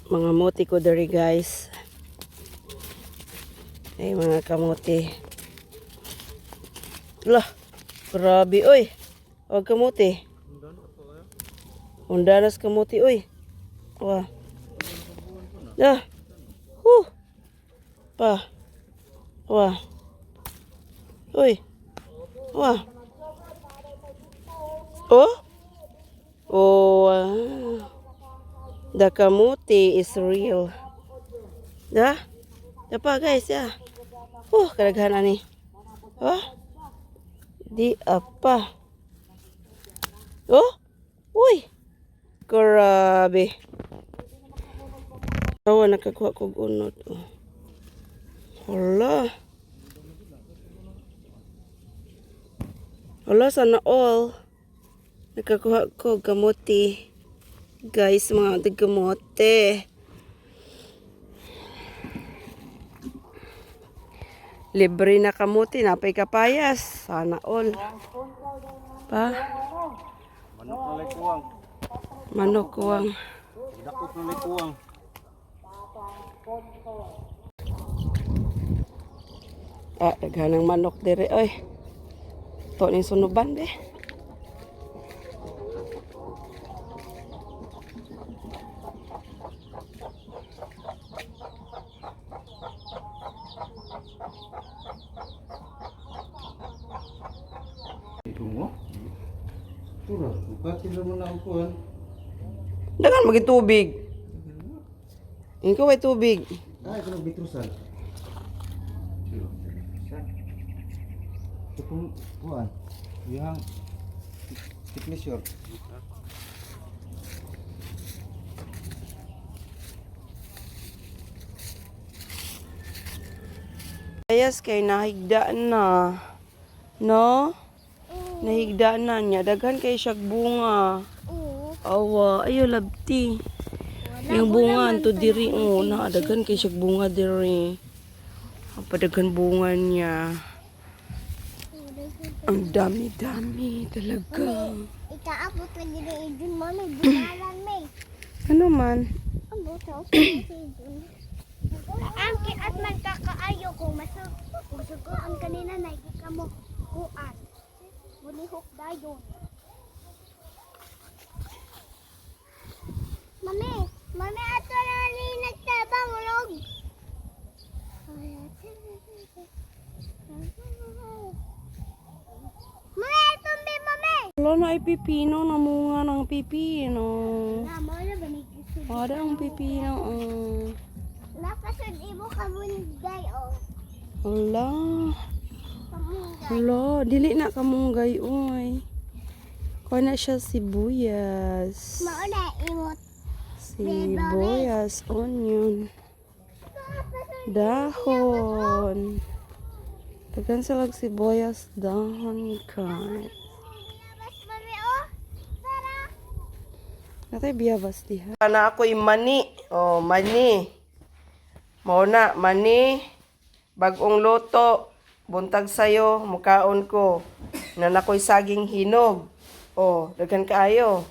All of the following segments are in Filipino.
Mga muti ko diri guys. Ay mga kamuti. Lah, grabe oy. Og kamuti. Undanas kamuti oy. Wah. Dah. Pa. Wah. Oy. Wah. Oh? Oh. The kamuti is real. Dah? Apa guys ya? Kadaghan ani. Oh? Di apa? Oh? Uy. Grabe. Awa nakakuha kog unod. Oh. Hala. Hala sana all. Nakakuha ko kamuti. Guys, mga gamote. Libre na kamuti, napay kapayas. Sana all. Pa? Manok na likuwang. Manok kuwang. Dakot na likuwang. Daghanang manok dire oy. To ning sunuban be. Tungo? Tura, bukatin naman ako kuhan. Dagan magi tubig. Ikaw ay tubig. Ay, ito nagbitrusan. Ito pong kuhan. Yung thickness short. Ayas kay nahigdaan na. No? Nahigdaan na niya. Daghan kay siyag bunga. Awa, ayo labti. Yung bunga anto diri na daghan kay siyag bunga diri. Padaghan bunga niya. Ang dami-dami talaga. Ikaabot lagi na idun mo, may bunalan may. Ano man? Abot sa idun. Angkin at man kakaayo kung masukuan kanina na ikika mo kuan. Bunihok dayon. Mami ato na ni nagtabang ulog. Mami, tumbi mami. Wala na ay pipino, namunga ng pipino. Namo na ba ni gusto? Ada ang pipino. Napasod imo kamunday o. Wala. Kamunday. Wala, dili na kamunggay oy. Kuha na siya sibuyas. Mauna imot. Sibuyas, onion, dahon. Tagan sa lag sibuyas, dahon ka. Labas mami o. Tara. Natay biyabas diha. Ana ako mani. Oh, mani. Mauna, mani. Bagong luto. Buntag sayo, mukaon ko. Nanakoy saging hinog. Oh, daghan kaayo.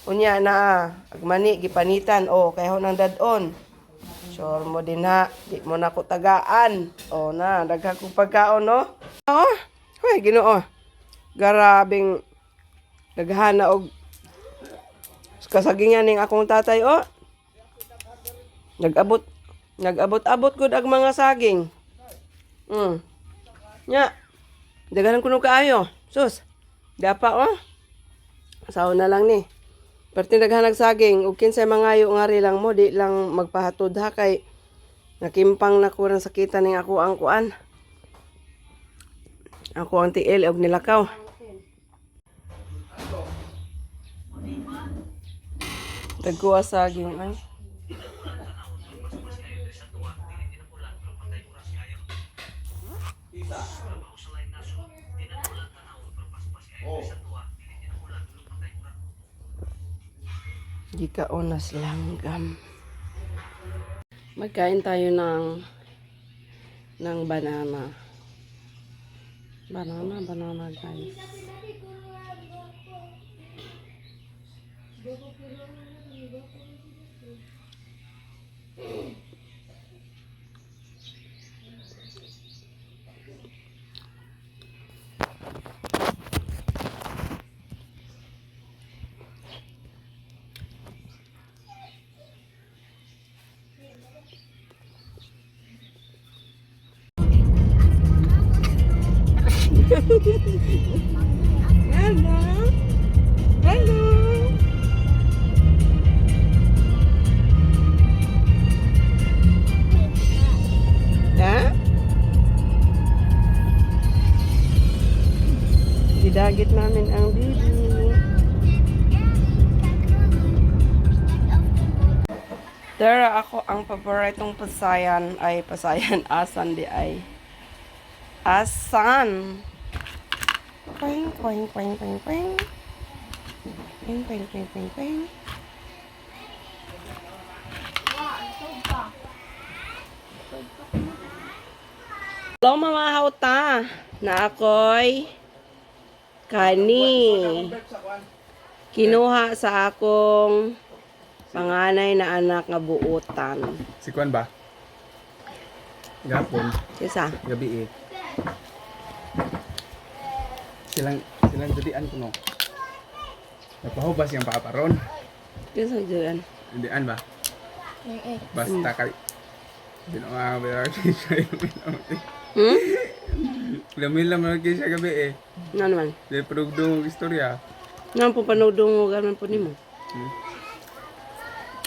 Unya na agmani gipanitan. Oh, kay ho nang dadon. Sure mo din ha, di mo na ko tagaan. Oh na, daghan kong pagkaon no. Oh, hoy Ginoo. Garabing daghan na og kasagingan ning akong tatay oh. Nag-abot gud ang mga saging. Nya. Daghan kuno kaayo. Sus. Dapa oh. Saon na lang ni. Perti daghan saging ug kinsay mangayo ngari lang mo di lang magpahatod ha kay nakimpang na kurang sakitan ning ako ang kuan. Ako ang tiil og nilakaw. Dagko saging ay. Gikaonas langgam. Magkain tayo ng banana. Banana guys. Hello. Hello. Ha? Didagit namin ang bibi. Dara ako ang paboritong pasayan ay pasayan asan di ay. Asan? Quing, quing, quing, quing, quing. Quing, quing, quing, quing, quing. Hello mga hauta. Na ako'y kani. Kinuha sa akong panganay na anak nga buutan. Si Kwan ba? Gapon. Kisa? Gabi eh. Silang jadian ko no. Napahubas yung paparon. Kisa dyan? Jadian ba? Basta kay Binawa ba siya yung minamati. Hmm? Lamil naman siya gabi eh. Ano naman? Dahil produkdo istorya. Nga po panodong mo gaman po ni mo.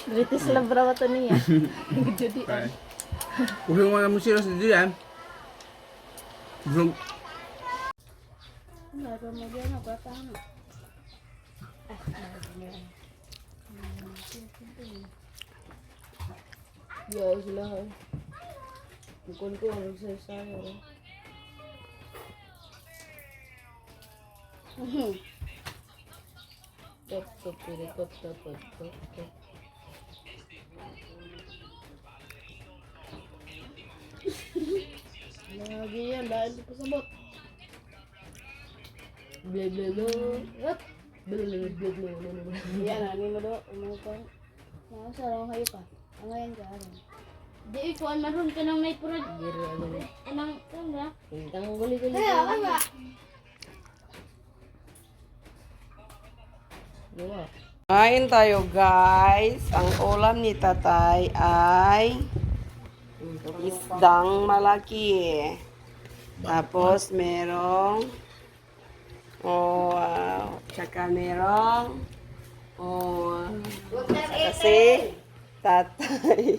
British lang brawa to niya. Jadi Kung yung mga musiro sa diyan. Bro, Ya sila. Bukod ko ang sayo. Lagi yan, dahil di pasabot. Ble. Yan, ano mo do? Umukang. Nasa lang kayo pa. Ang ngayon ka, ano? di ikuan maroon ka nang naipurad. Giro, ano na? Anang tanga. Hintang guli-guli. Kain tayo guys. Ang ulam ni tatay ay isdang malaki. Tapos merong tsaka merong kasi tatay.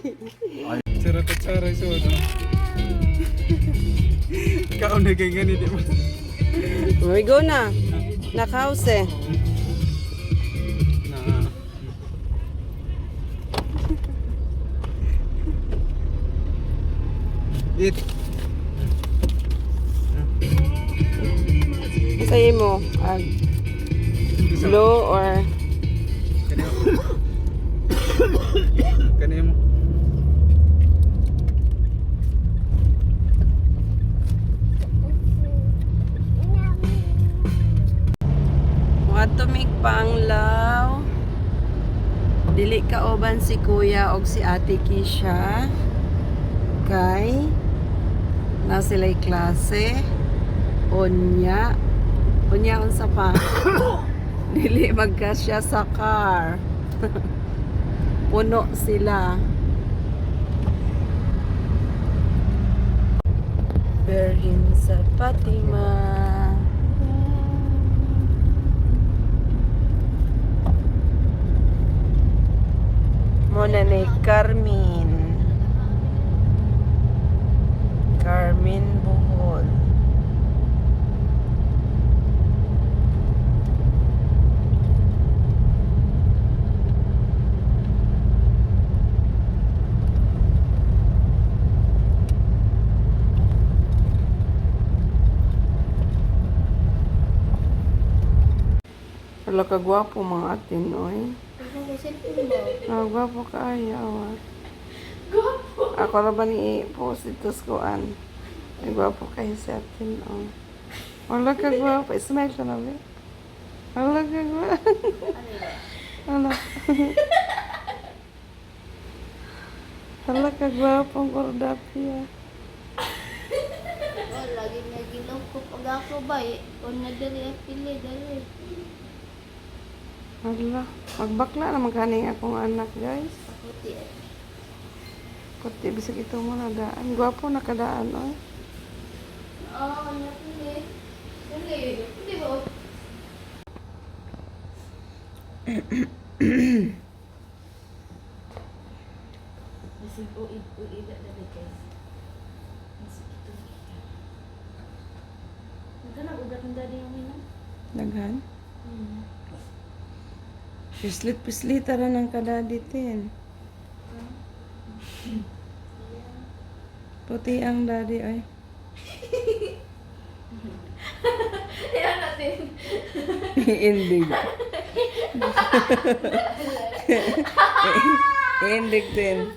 sarap at saray so no. Ikaw na kay ganito mo. We go na. Nakaus eh. Na. It. Say mo, blue or Kanimo. mga tumig panglaw. Dili kauban si kuya og si ate Kisha. Kay na sila'y klase. Unya unsa pa. Dili magkasya sa car. Puno sila. Berhin sa Fatima. Muna ni Carmen Bohol. Wala ka gwapo mga atin, oy. Gwapo ka ay, awa. Ako na ba ni i-post ito sa kuan? Ay, gwapo kayo sa atin, oh. Wala ka gwapo. Smile ka na, be. Wala ka gwapo. Wala. Wala ka gwapo ang Cordapia. Lagi na gilaw ko pag ako ba eh. Kung nadali at pili, dali. Wala. Magbakla naman kaning akong anak, guys. Puti eh. Puti, bisag ito mo na daan. Gwapo nakadaan, oy. Oo, napili. Daghan? Pislit-pislit ra ng kadaditin. Puti ang daddy ay. Yan natin. Iindig. Iindig din.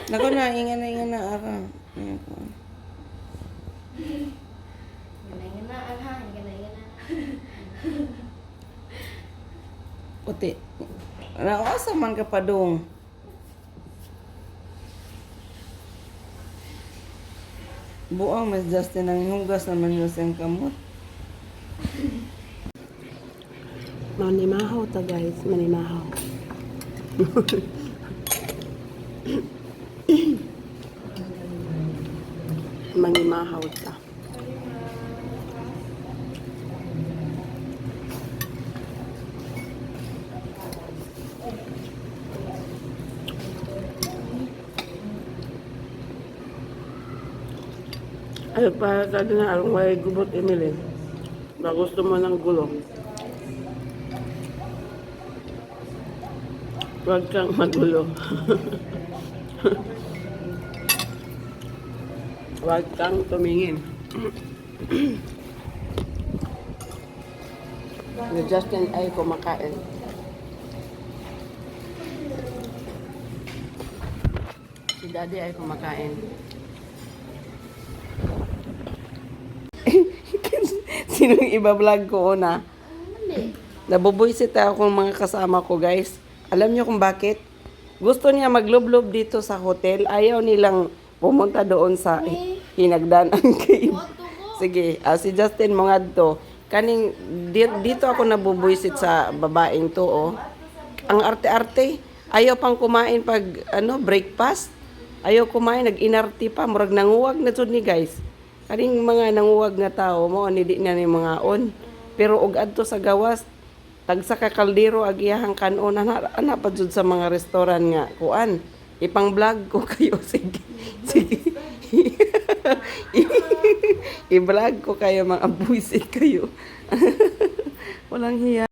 Naku na, ingan na arang. Ganay-ganaan ha, ganay-ganaan. Puti. Nakasa man ka pa dong. Buang mas Justin ang hugas naman yung siyang kamot. Manimahaw ta guys, manimahaw. Manimahaw ta. Ay, para tadi na arong may gubot Emily. Ba gusto mo ng gulo. Huwag kang magulo. Huwag kang tumingin. Si Justin ay kumakain. Si Daddy ay kumakain. Sinong iba-vlog ko una? Nabubuisit ako ng mga kasama ko, guys. Alam niyo kung bakit? Gusto niya maglublob dito sa hotel. Ayaw nilang pumunta doon sa Hinagdanan Cave. Sige, si Justin Mongadto. Kaning dito ako nabubuisit sa babaeng to, oh. Ang arte-arte. Ayaw pang kumain pag breakfast. Ayaw kumain, nag-inarte pa. Murag nanguwag na jud ni guys. Kaning mga nanguwag nga tao mo, di na ni mga on. Pero og adto sa gawas, tagsa ka kaldero ag iyahang kanon, ana pa jud sa mga restaurant nga. Kuan, ipang vlog ko kayo. Sige. Sige. I-vlog ko kayo, mga buisit kayo. Walang hiya.